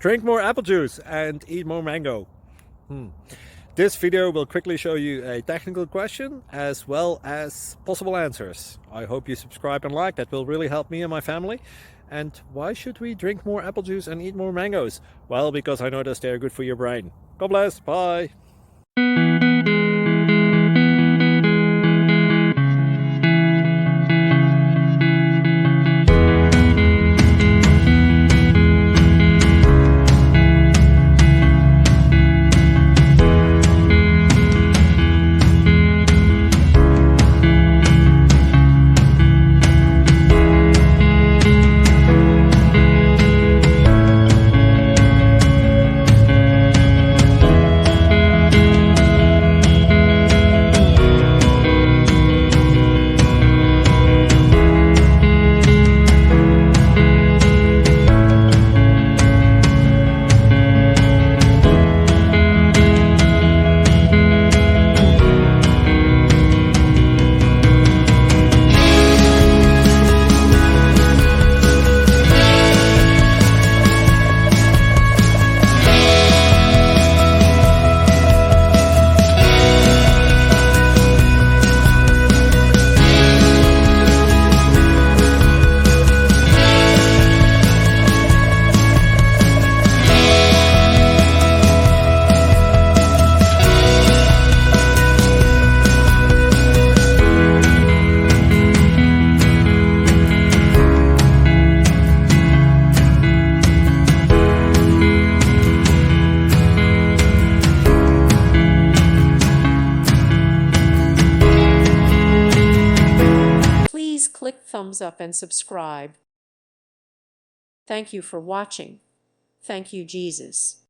Drink more apple juice and eat more mango. This video will quickly show you a technical question as well as possible answers. I hope you subscribe and like, that will really help me and my family. And why should we drink more apple juice and eat more mangoes? Well, because I noticed they're good for your brain. God bless, bye! Please click thumbs up and subscribe. Thank you for watching. Thank you, Jesus.